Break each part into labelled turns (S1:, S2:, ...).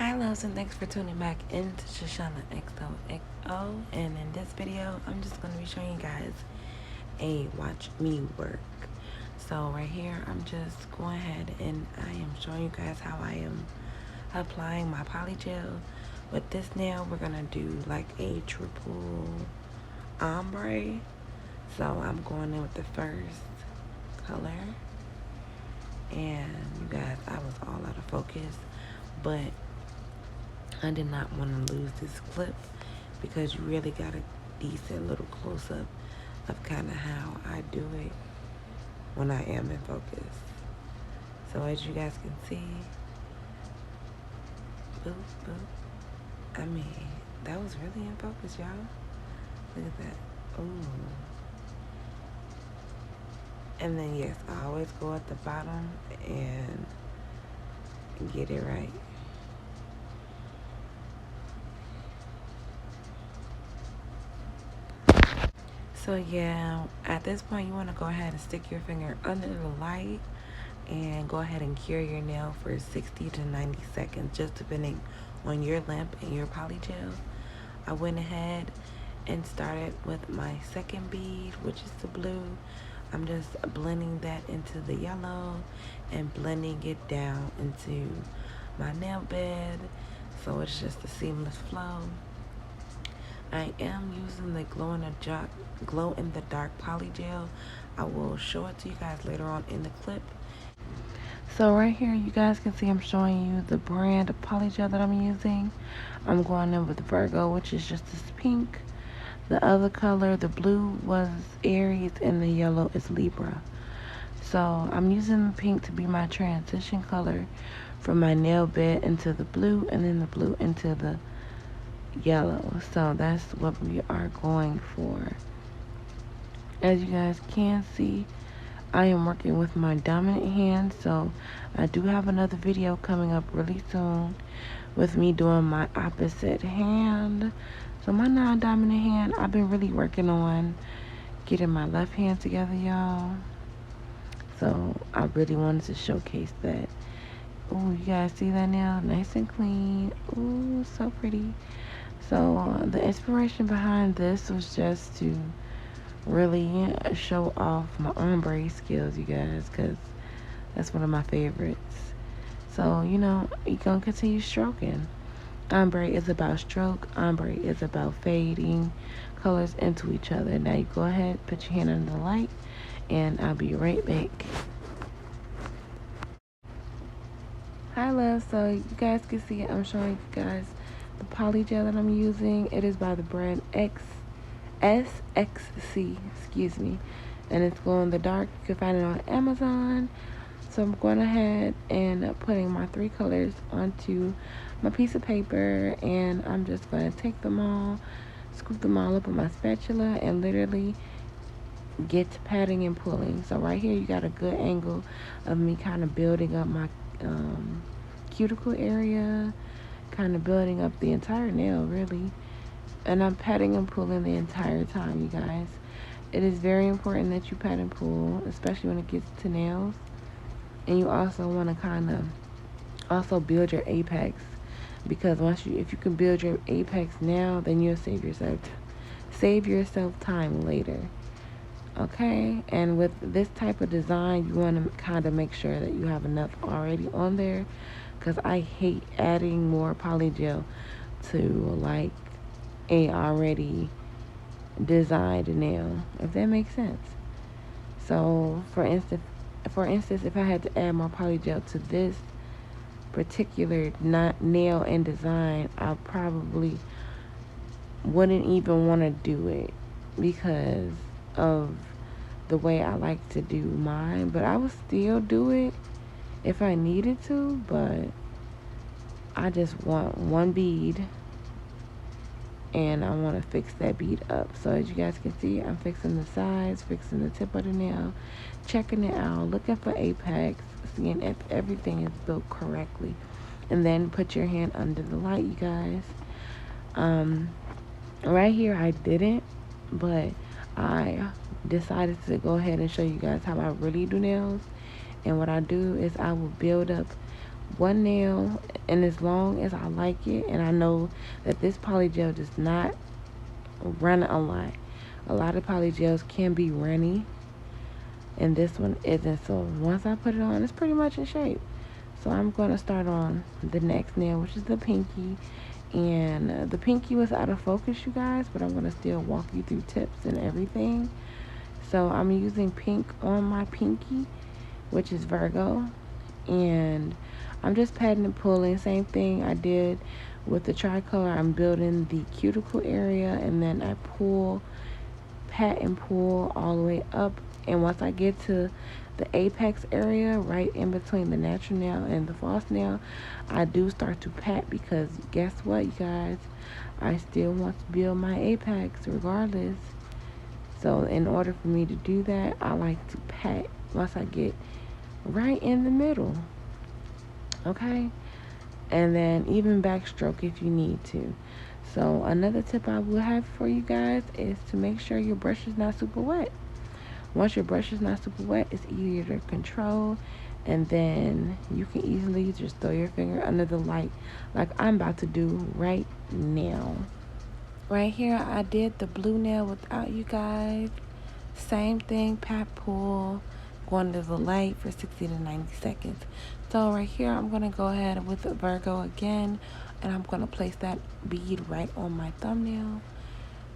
S1: Hi loves, and thanks for tuning back into Shashawna XOXO. And in this video I'm just going to be showing you guys a watch me work. So right here I'm just going ahead and I am showing you guys how I am applying my polygel. With this nail we're going to do like a triple ombre. So I'm going in with the first color, and you guys, I was all out of focus, but I did not want to lose this clip because you really got a decent little close-up of kind of how I do it when I am in focus. So as you guys can see, boop, boop. I mean, that was really in focus, y'all. Look at that. Ooh. And then yes, I always go at the bottom and get it right. So yeah, at this point you want to go ahead and stick your finger under the light and go ahead and cure your nail for 60 to 90 seconds, just depending on your lamp and your polygel. I went ahead and started with my second bead, which is the blue. I'm just blending that into the yellow and blending it down into my nail bed, so it's just a seamless flow. I am using the glow in the dark polygel. I will show it to you guys later on in the clip. So right here you guys can see I'm showing you the brand of polygel that I'm using. I'm going in with Virgo, which is just this pink. The other color, the blue, was Aries, and the yellow is Libra. So I'm using the pink to be my transition color from my nail bed into the blue, and then the blue into the yellow. So that's what we are going for. As you guys can see, I am working with my dominant hand, so I do have another video coming up really soon with me doing my opposite hand. So my non-dominant hand, I've been really working on getting my left hand together, y'all. So I really wanted to showcase that. Oh, you guys see that now? Nice and clean. Ooh, so pretty. So the inspiration behind this was just to really show off my ombre skills, you guys, because that's one of my favorites. So, you know, you're going to continue stroking. Ombre is about stroke. Ombre is about fading colors into each other. Now you go ahead, put your hand under the light, and I'll be right back. Hi love, so you guys can see I'm showing you guys the polygel that I'm using. It is by the brand SXC, excuse me, and it's glow in the dark. You can find it on Amazon. So I'm going ahead and putting my 3 colors onto my piece of paper, and I'm just going to take them all, scoop them all up with my spatula, and literally get to patting and pulling. So right here you got a good angle of me kind of building up my cuticle area, kind of building up the entire nail really, and I'm patting and pulling the entire time, you guys. It is very important that you pat and pull, especially when it gets to nails. And you also want to kind of also build your apex, because if you can build your apex now, then you'll save yourself time later. Okay, and with this type of design, you want to kind of make sure that you have enough already on there, because I hate adding more polygel to like a already designed nail, if that makes sense. So for instance, if I had to add more polygel to this particular nail and design, I probably wouldn't even want to do it because of the way I like to do mine. But I would still do it if I needed to, but I just want one bead and I want to fix that bead up. So as you guys can see, I'm fixing the sides, fixing the tip of the nail, checking it out, looking for apex, seeing if everything is built correctly, and then put your hand under the light, you guys. Right here I didn't, but I decided to go ahead and show you guys how I really do nails. And what I do is I will build up one nail, and as long as I like it, and I know that this polygel does not run a lot. A lot of polygels can be runny, and this one isn't. So once I put it on, it's pretty much in shape. So I'm going to start on the next nail, which is the pinky. And the pinky was out of focus, you guys, but I'm going to still walk you through tips and everything. So I'm using pink on my pinky, which is Virgo. And I'm just patting and pulling. Same thing I did with the tricolor. I'm building the cuticle area, and then I pat and pull all the way up. And once I get to the apex area, right in between the natural nail and the false nail, I do start to pat, because guess what, you guys? I still want to build my apex regardless. So in order for me to do that, I like to pat once I get right in the middle. Okay? And then even backstroke if you need to. So another tip I will have for you guys is to make sure your brush is not super wet. Once your brush is not super wet, it's easier to control, and then you can easily just throw your finger under the light like I'm about to do right now. Right here, I did the blue nail without you guys. Same thing, pat pull, going to the light for 60 to 90 seconds. So right here, I'm going to go ahead with the Virgo again, and I'm going to place that bead right on my thumbnail.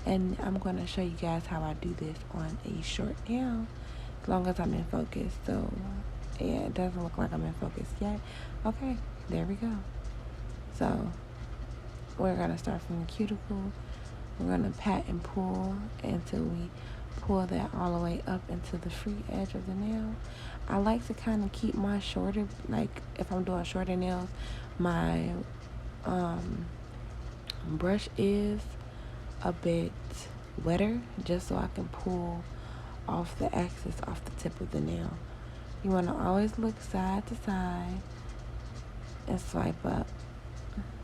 S1: And I'm going to show you guys how I do this on a short nail, as long as I'm in focus. So yeah, it doesn't look like I'm in focus yet. Okay, there we go. So we're going to start from the cuticle. We're going to pat and pull until we pull that all the way up into the free edge of the nail. I like to kind of keep my shorter, like if I'm doing shorter nails, my brush is a bit wetter, just so I can pull off the excess off the tip of the nail. You want to always look side to side and swipe up.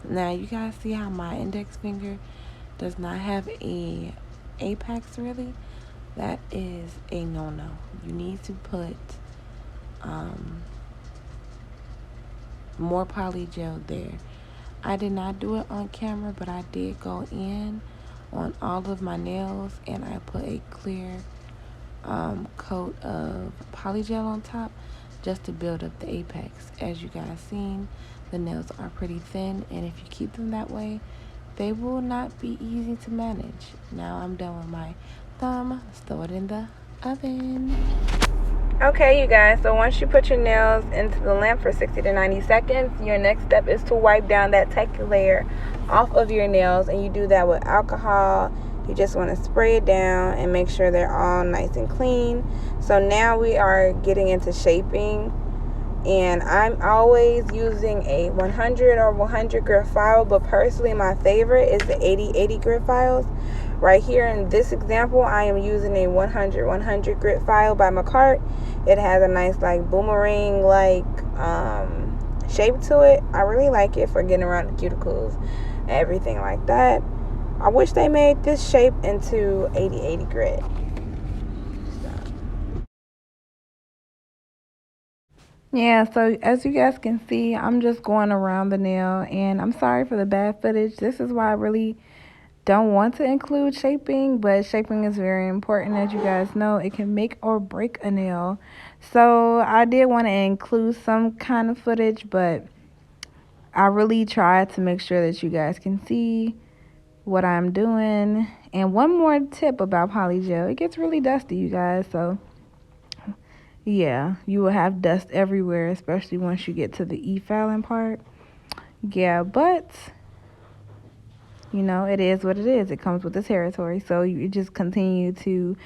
S1: Now you guys see how my index finger does not have a apex really? That is a no-no. You need to put more polygel there. I did not do it on camera, but I did go in on all of my nails, and I put a clear coat of polygel on top just to build up the apex. As you guys seen, the nails are pretty thin, and if you keep them that way, they will not be easy to manage. Now I'm done with my thumb. Let's throw it in the oven. Okay, you guys, so once you put your nails into the lamp for 60 to 90 seconds, your next step is to wipe down that tacky layer off of your nails, and you do that with alcohol. You just want to spray it down and make sure they're all nice and clean. So now we are getting into shaping, and I'm always using a 100 or 100 grit file, but personally my favorite is the 80 grit files. Right here in this example, I am using a 100 grit file by McCart. It has a nice like boomerang like shape to it. I really like it for getting around the cuticles and everything like that. I wish they made this shape into 80 grit. Yeah, so as you guys can see, I'm just going around the nail, and I'm sorry for the bad footage. This is why I really don't want to include shaping, but shaping is very important. As you guys know, it can make or break a nail. So I did want to include some kind of footage, but I really tried to make sure that you guys can see what I'm doing. And one more tip about polygel, it gets really dusty, you guys, so yeah, you will have dust everywhere, especially once you get to the e-filing part. Yeah, but you know, it is what it is. It comes with the territory. So you just continue to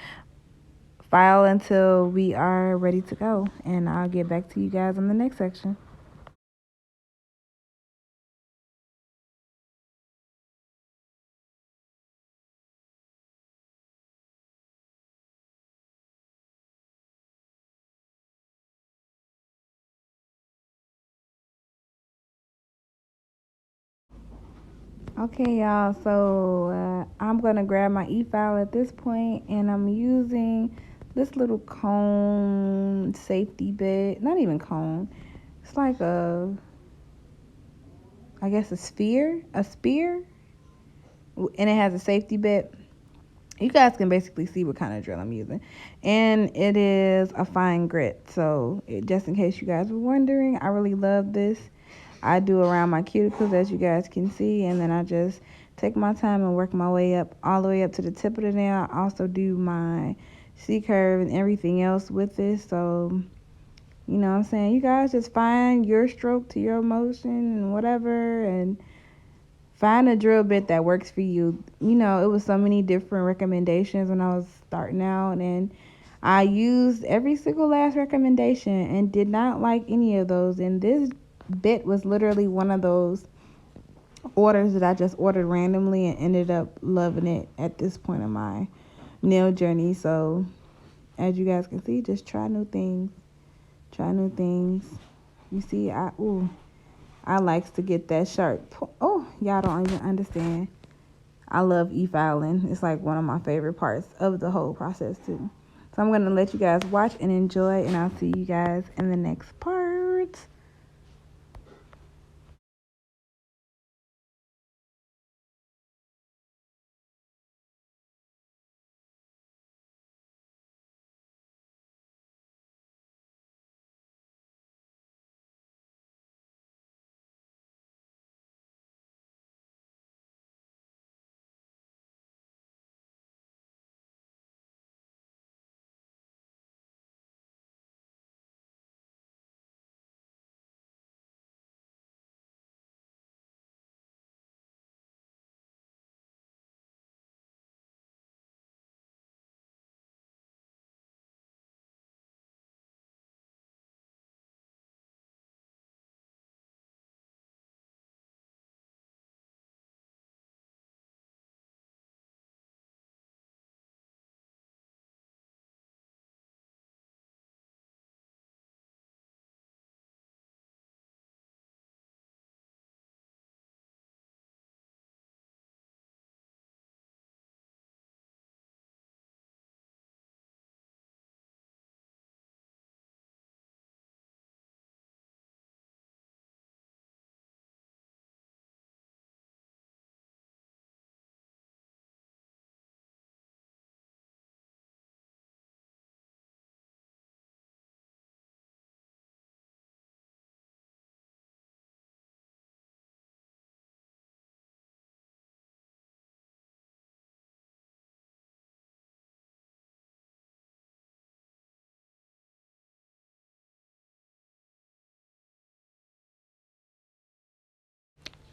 S1: file until we are ready to go. And I'll get back to you guys in the next section. Okay, y'all. So I'm going to grab my e-file at this point, and I'm using this little cone safety bit. Not even cone. It's like a
S2: I guess a spear, and it has a safety bit. You guys can basically see what kind of drill I'm using. And it is a fine grit. So just in case you guys were wondering, I really love this. I do around my cuticles, as you guys can see, and then I just take my time and work my way up, all the way up to the tip of the nail. I also do my C-curve and everything else with this. So, you know what I'm saying? You guys just find your stroke to your motion and whatever, and find a drill bit that works for you. You know, it was so many different recommendations when I was starting out, and I used every single last recommendation and did not like any of those. And this bit was literally one of those orders that I just ordered randomly and ended up loving it at this point in my nail journey. So as you guys can see, just try new things. Try new things. You see, I likes to get that sharp. Oh, y'all don't even understand. I love e-filing. It's like one of my favorite parts of the whole process too. So I'm going to let you guys watch and enjoy, and I'll see you guys in the next part.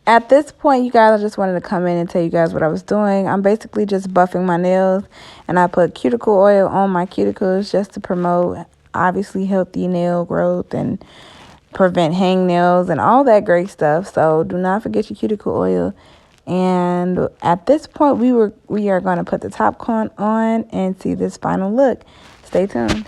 S2: At this point, you guys, I just wanted to come in and tell you guys what I was doing. I'm basically just buffing my nails, and I put cuticle oil on my cuticles just to promote, obviously, healthy nail growth and prevent hangnails and all that great stuff. So do not forget your cuticle oil. And at this point, we are going to put the top coat on and see this final look. Stay tuned.